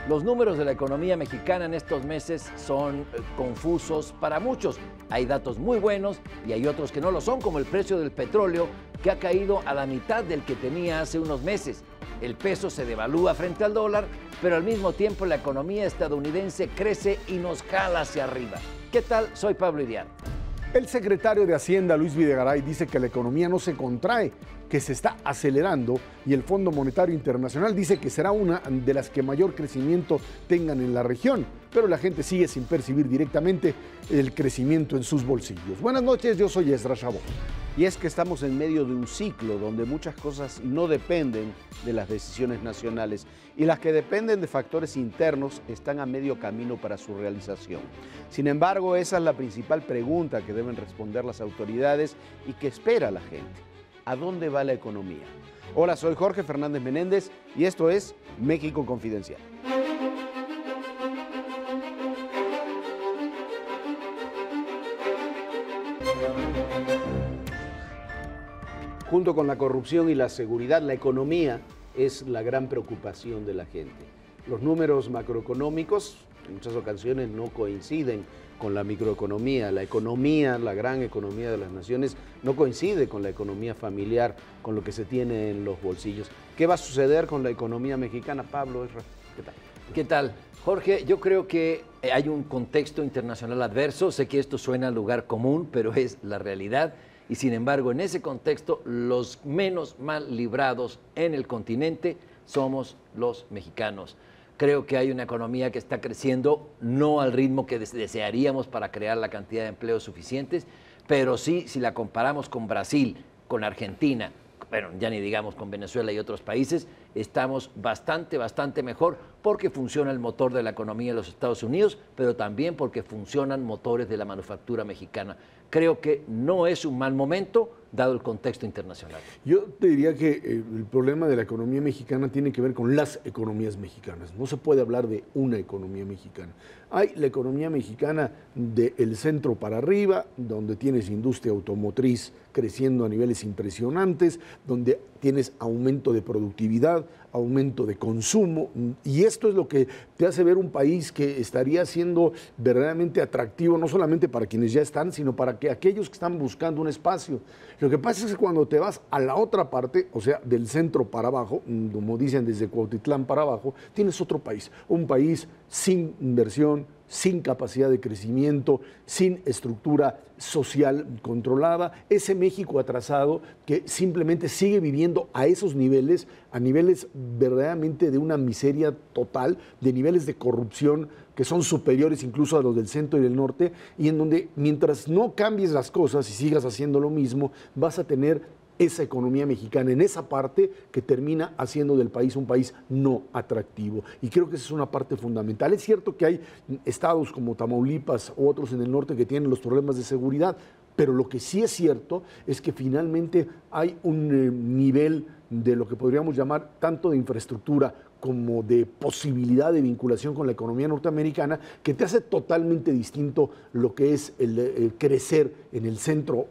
Los números de la economía mexicana en estos meses son confusos para muchos. Hay datos muy buenos y hay otros que no lo son, como el precio del petróleo, que ha caído a la mitad del que tenía hace unos meses. El peso se devalúa frente al dólar, pero al mismo tiempo la economía estadounidense crece y nos jala hacia arriba. ¿Qué tal? Soy Pablo Iriart. El secretario de Hacienda, Luis Videgaray, dice que la economía no se contrae, que se está acelerando, y el Fondo Monetario Internacional dice que será una de las que mayor crecimiento tengan en la región, pero la gente sigue sin percibir directamente el crecimiento en sus bolsillos. Buenas noches, yo soy Ezra Chabot. Y es que estamos en medio de un ciclo donde muchas cosas no dependen de las decisiones nacionales y las que dependen de factores internos están a medio camino para su realización. Sin embargo, esa es la principal pregunta que deben responder las autoridades y que espera la gente. ¿A dónde va la economía? Hola, soy Jorge Fernández Menéndez y esto es México Confidencial. Junto con la corrupción y la seguridad, la economía es la gran preocupación de la gente. Los números macroeconómicos en muchas ocasiones no coinciden con la microeconomía. La economía, la gran economía de las naciones, no coincide con la economía familiar, con lo que se tiene en los bolsillos. ¿Qué va a suceder con la economía mexicana? Pablo, ¿qué tal? ¿Qué tal? Jorge, yo creo que hay un contexto internacional adverso. Sé que esto suena a lugar común, pero es la realidad. Y sin embargo, en ese contexto, los menos mal librados en el continente somos los mexicanos. Creo que hay una economía que está creciendo, no al ritmo que desearíamos para crear la cantidad de empleos suficientes, pero sí, si la comparamos con Brasil, con Argentina, bueno, ya ni digamos con Venezuela y otros países, estamos bastante mejor porque funciona el motor de la economía de los Estados Unidos, pero también porque funcionan motores de la manufactura mexicana. Creo que no es un mal momento, dado el contexto internacional. Yo te diría que el problema de la economía mexicana tiene que ver con las economías mexicanas. No se puede hablar de una economía mexicana. Hay la economía mexicana del centro para arriba, donde tienes industria automotriz creciendo a niveles impresionantes, donde tienes aumento de productividad, aumento de consumo, y esto es lo que te hace ver un país que estaría siendo verdaderamente atractivo, no solamente para quienes ya están, sino para que aquellos que están buscando un espacio. Lo que pasa es que cuando te vas a la otra parte, o sea, del centro para abajo, como dicen desde Cuautitlán para abajo, tienes otro país, un país sin inversión, sin capacidad de crecimiento, sin estructura social controlada, ese México atrasado que simplemente sigue viviendo a esos niveles, a niveles verdaderamente de una miseria total, de niveles de corrupción que son superiores incluso a los del centro y del norte, y en donde mientras no cambies las cosas y sigas haciendo lo mismo, vas a tener esa economía mexicana en esa parte que termina haciendo del país un país no atractivo. Y creo que esa es una parte fundamental. Es cierto que hay estados como Tamaulipas u otros en el norte que tienen los problemas de seguridad, pero lo que sí es cierto es que finalmente hay un nivel de lo que podríamos llamar tanto de infraestructura como de posibilidad de vinculación con la economía norteamericana, que te hace totalmente distinto lo que es el crecer en el centro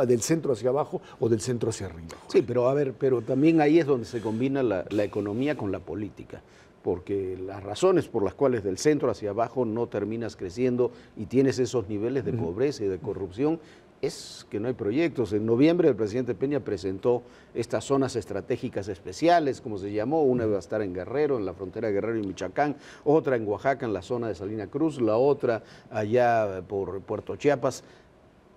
del centro hacia abajo o del centro hacia arriba. Sí, pero a ver, pero también ahí es donde se combina la economía con la política, porque las razones por las cuales del centro hacia abajo no terminas creciendo y tienes esos niveles de pobreza y de corrupción es que no hay proyectos. En noviembre el presidente Peña presentó estas zonas estratégicas especiales, como se llamó. Una va a estar en Guerrero, en la frontera de Guerrero y Michoacán, otra en Oaxaca, en la zona de Salina Cruz, la otra allá por Puerto Chiapas.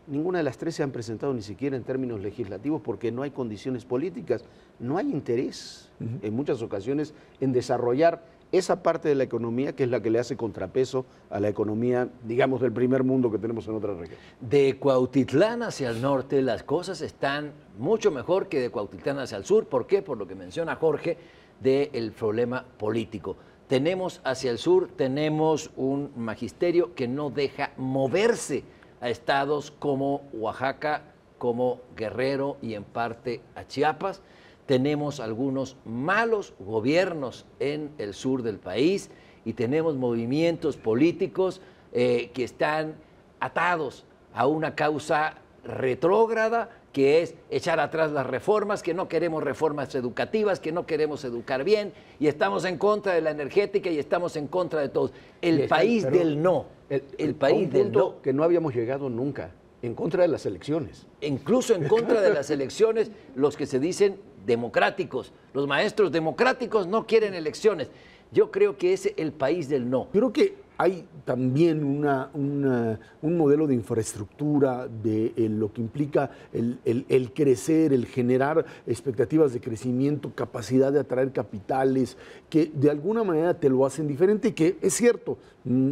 Ninguna de las tres se han presentado ni siquiera en términos legislativos porque no hay condiciones políticas, no hay interés en muchas ocasiones en desarrollar esa parte de la economía que es la que le hace contrapeso a la economía, digamos, del primer mundo que tenemos en otras regiones. De Cuautitlán hacia el norte las cosas están mucho mejor que de Cuautitlán hacia el sur. ¿Por qué? Por lo que menciona Jorge del problema político. Tenemos hacia el sur, tenemos un magisterio que no deja moverse a estados como Oaxaca, como Guerrero y en parte a Chiapas. Tenemos algunos malos gobiernos en el sur del país y tenemos movimientos políticos que están atados a una causa retrógrada que es echar atrás las reformas, que no queremos reformas educativas, que no queremos educar bien, y estamos en contra de la energética y estamos en contra de todos. El país del no. El país del no. Que no habíamos llegado nunca, en contra de las elecciones. Incluso en contra de las elecciones, los que se dicen democráticos, los maestros democráticos no quieren elecciones. Yo creo que es el país del no. Creo que hay también un modelo de infraestructura, de lo que implica el crecer, el generar expectativas de crecimiento, capacidad de atraer capitales, que de alguna manera te lo hacen diferente y que es cierto,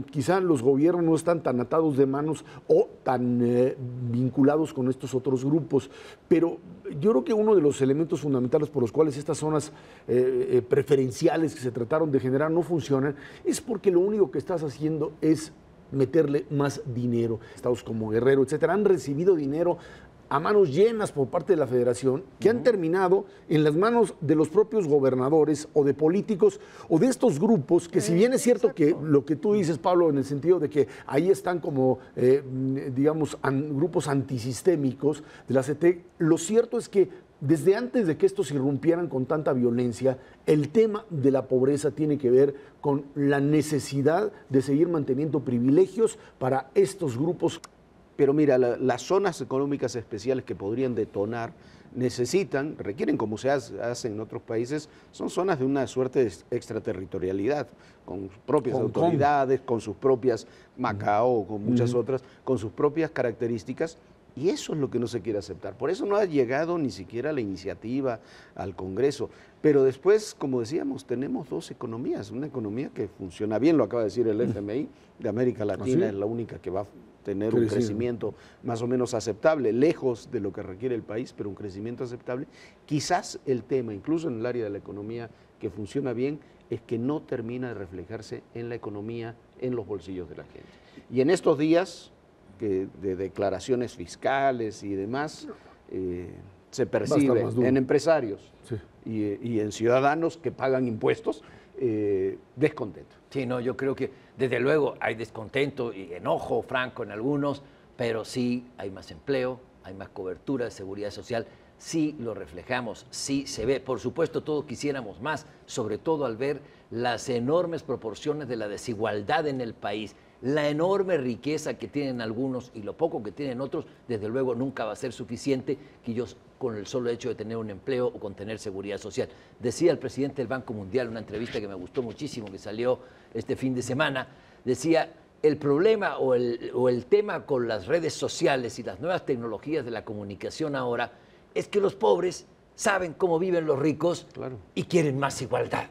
quizá los gobiernos no están tan atados de manos o tan vinculados con estos otros grupos, pero yo creo que uno de los elementos fundamentales por los cuales estas zonas preferenciales que se trataron de generar no funcionan es porque lo único que estás haciendo es meterle más dinero. Estados como Guerrero, etcétera, han recibido dinero a manos llenas por parte de la Federación, que han terminado en las manos de los propios gobernadores o de políticos o de estos grupos, que si bien es cierto que lo que tú dices, Pablo, en el sentido de que ahí están como, digamos, grupos antisistémicos de la CT, lo cierto es que desde antes de que estos irrumpieran con tanta violencia, el tema de la pobreza tiene que ver con la necesidad de seguir manteniendo privilegios para estos grupos. Pero mira, las zonas económicas especiales que podrían detonar requieren, como se hace en otros países, son zonas de una suerte de extraterritorialidad, con sus propias autoridades, con sus propias, Macao, con muchas otras, con sus propias características. Y eso es lo que no se quiere aceptar. Por eso no ha llegado ni siquiera la iniciativa al Congreso. Pero después, como decíamos, tenemos dos economías. Una economía que funciona bien, lo acaba de decir el FMI, de América Latina es la única que va a tener un crecimiento más o menos aceptable, lejos de lo que requiere el país, pero un crecimiento aceptable. Quizás el tema, incluso en el área de la economía que funciona bien, es que no termina de reflejarse en la economía, en los bolsillos de la gente. Y en estos días de declaraciones fiscales y demás, se percibe en empresarios y en ciudadanos que pagan impuestos descontento. Sí, no, yo creo que desde luego hay descontento y enojo franco en algunos, pero sí hay más empleo, hay más cobertura de seguridad social, sí lo reflejamos, sí se ve. Por supuesto, todos quisiéramos más, sobre todo al ver las enormes proporciones de la desigualdad en el país, la enorme riqueza que tienen algunos y lo poco que tienen otros, desde luego nunca va a ser suficiente que ellos con el solo hecho de tener un empleo o con tener seguridad social. Decía el presidente del Banco Mundial en una entrevista que me gustó muchísimo, que salió este fin de semana, decía, el problema o el tema con las redes sociales y las nuevas tecnologías de la comunicación ahora es que los pobres saben cómo viven los ricos y quieren más igualdad.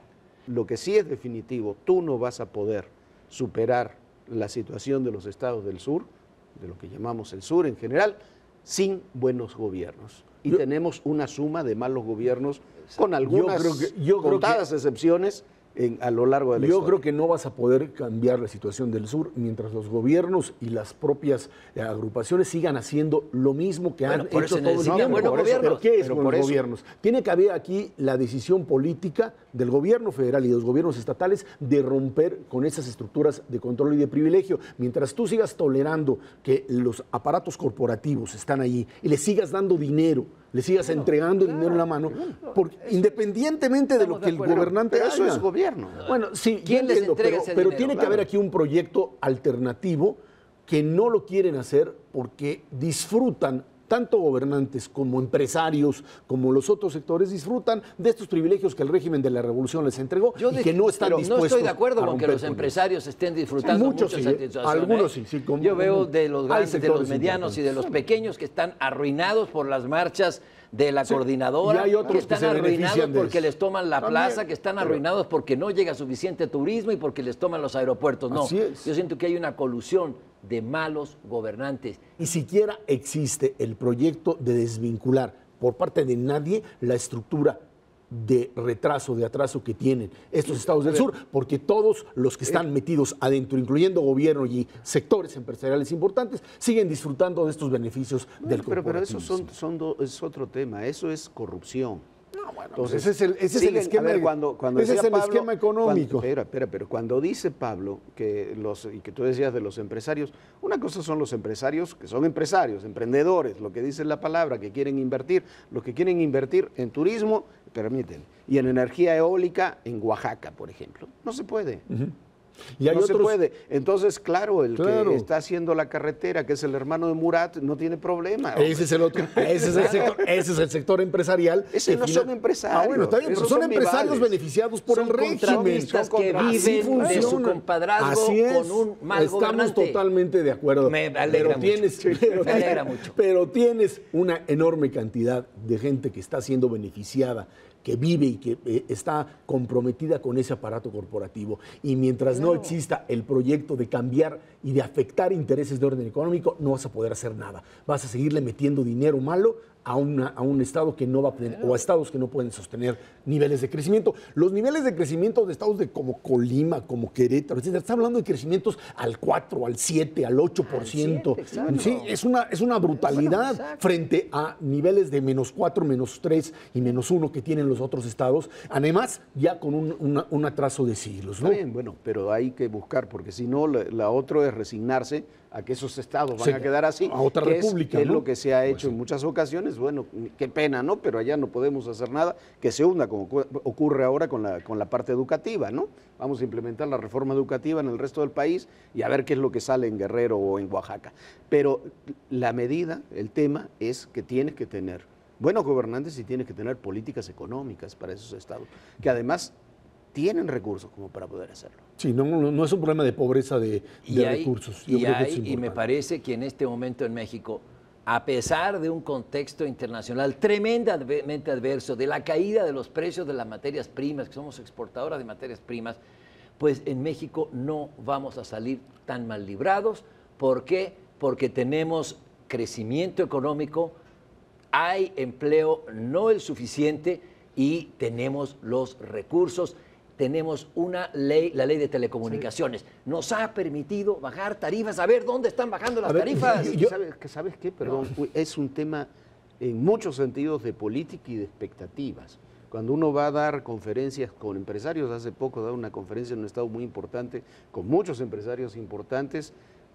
Lo que sí es definitivo, tú no vas a poder superar la situación de los estados del sur, de lo que llamamos el sur en general, sin buenos gobiernos. Y tenemos una suma de malos gobiernos con algunas contadas excepciones a lo largo de la historia. Yo creo que no vas a poder cambiar la situación del sur mientras los gobiernos y las propias agrupaciones sigan haciendo lo mismo que han hecho todos los años. ¿Pero qué es buenos gobiernos? Tiene que haber aquí la decisión política del gobierno federal y de los gobiernos estatales de romper con esas estructuras de control y de privilegio. Mientras tú sigas tolerando que los aparatos corporativos están allí y le sigas dando dinero, le sigas entregando dinero en la mano, porque independientemente de lo que el gobernante haga. Eso es gobierno. Bueno, sí, ¿quién les entrega ese dinero? Pero tiene que haber aquí un proyecto alternativo que no lo quieren hacer porque disfrutan, tanto gobernantes como empresarios, como los otros sectores, disfrutan de estos privilegios que el régimen de la revolución les entregó y que no están dispuestos. No estoy de acuerdo con que los empresarios estén disfrutando muchos algunos sí. Yo veo de los grandes, de los medianos y de los pequeños que están arruinados por las marchas de la coordinadora, que están arruinados porque les toman la plaza, que están arruinados porque no llega suficiente turismo y porque les toman los aeropuertos. No, yo siento que hay una colusión de malos gobernantes. Ni siquiera existe el proyecto de desvincular por parte de nadie la estructura de retraso, de atraso que tienen estos estados del sur, porque todos los que están metidos adentro, incluyendo gobierno y sectores empresariales importantes, siguen disfrutando de estos beneficios del corporativismo. Pero eso es otro tema, eso es corrupción. No, bueno, Entonces, ese es el esquema, ese es el esquema económico. Pero cuando dice Pablo que y que tú decías de los empresarios, una cosa son los empresarios que son empresarios, emprendedores, lo que dice la palabra, que quieren invertir, los que quieren invertir en turismo, permiten, y en energía eólica en Oaxaca, por ejemplo. No se puede. Y hay no otros... se puede. Entonces, claro, que está haciendo la carretera, que es el hermano de Murat, no tiene problema. Ese es el otro, ese es el sector empresarial. Ese no son empresarios. Bueno, está bien, pero son empresarios beneficiados por el régimen. Contratistas que viven de su compadrazgo con un mal gobernante. Estamos totalmente de acuerdo. Me alegra mucho. Pero tienes una enorme cantidad de gente que está siendo beneficiada, que vive y que está comprometida con ese aparato corporativo. Y mientras no exista el proyecto de cambiar y de afectar intereses de orden económico, no vas a poder hacer nada. Vas a seguirle metiendo dinero malo a un Estado que no va a poder, o a estados que no pueden sostener niveles de crecimiento. Los niveles de crecimiento de estados como Colima, como Querétaro, etcétera, está hablando de crecimientos al 4, al 7, al 8%. Sí, es una brutalidad frente a niveles de -4, -3 y -1 que tienen los otros estados, además ya con un atraso de siglos, ¿no? Está bien, bueno, pero hay que buscar, porque si no, la otra es resignarse a que esos estados van a quedar así, a otra república, que es ¿no? lo que se ha hecho en muchas ocasiones. Bueno, qué pena, ¿no? Pero allá no podemos hacer nada, que se hunda, como ocurre ahora con la parte educativa, ¿no? Vamos a implementar la reforma educativa en el resto del país y a ver qué es lo que sale en Guerrero o en Oaxaca. Pero la medida, el tema es que tienes que tener buenos gobernantes y tienes que tener políticas económicas para esos estados, que además tienen recursos como para poder hacerlo. Sí, no es un problema de pobreza de recursos. Y me parece que en este momento en México, a pesar de un contexto internacional tremendamente adverso, de la caída de los precios de las materias primas, que somos exportadoras de materias primas, pues en México no vamos a salir tan mal librados. ¿Por qué? Porque tenemos crecimiento económico, hay empleo, no el suficiente, y tenemos los recursos. Tenemos una ley, la ley de telecomunicaciones. Nos ha permitido bajar tarifas. A ver, ¿dónde están bajando las tarifas? ¿Sabes qué? Perdón, es un tema en muchos sentidos de política y de expectativas. Cuando uno va a dar conferencias con empresarios, hace poco daba una conferencia en un estado muy importante, con muchos empresarios importantes,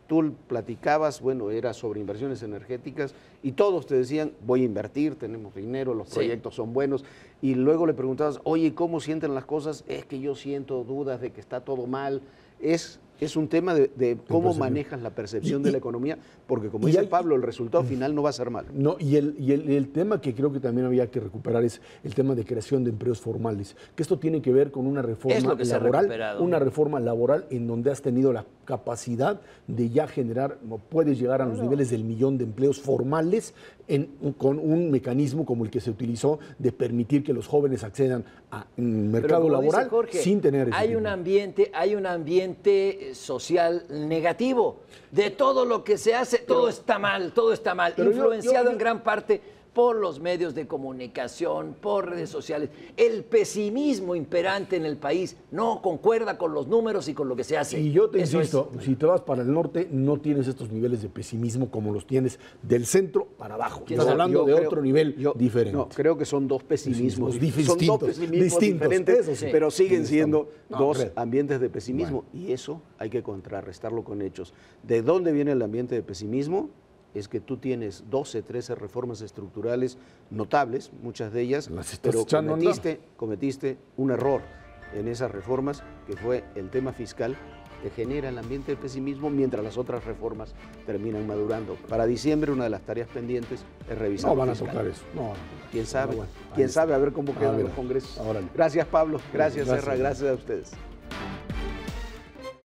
tú platicabas, bueno, era sobre inversiones energéticas y todos te decían, voy a invertir, tenemos dinero, los proyectos son buenos, y luego le preguntabas, oye, ¿cómo sienten las cosas? Es que yo siento dudas de que está todo mal. Es un tema de cómo manejas la percepción de la economía, porque como dice Pablo, el resultado final no va a ser malo. No, y el tema que creo que también había que recuperar es el tema de creación de empleos formales, que esto tiene que ver con una reforma laboral, en donde has tenido la capacidad de ya generar, puedes llegar a los niveles del 1.000.000 de empleos formales con un mecanismo como el que se utilizó de permitir que los jóvenes accedan a un mercado laboral, Jorge, sin tener ese hay un ambiente social negativo. De todo lo que se hace, todo está mal, influenciado en gran parte por los medios de comunicación, por redes sociales. El pesimismo imperante en el país no concuerda con los números y con lo que se hace. Y yo te insisto, si te vas para el norte, no tienes estos niveles de pesimismo como los tienes del centro para abajo. Estás hablando de otro nivel diferente. No, creo que son dos pesimismos diferentes, pero siguen siendo dos ambientes de pesimismo. Bueno. Y eso hay que contrarrestarlo con hechos. ¿De dónde viene el ambiente de pesimismo? Es que tú tienes 12, 13 reformas estructurales notables, muchas de ellas, pero cometiste un error en esas reformas, que fue el tema fiscal, que genera el ambiente de pesimismo mientras las otras reformas terminan madurando. Para diciembre, una de las tareas pendientes es revisar. No van a tocar eso. No. ¿Quién sabe? ¿Quién sabe? A ver cómo quedan los congresos. Gracias, Pablo. Gracias, Serra. Gracias a ustedes.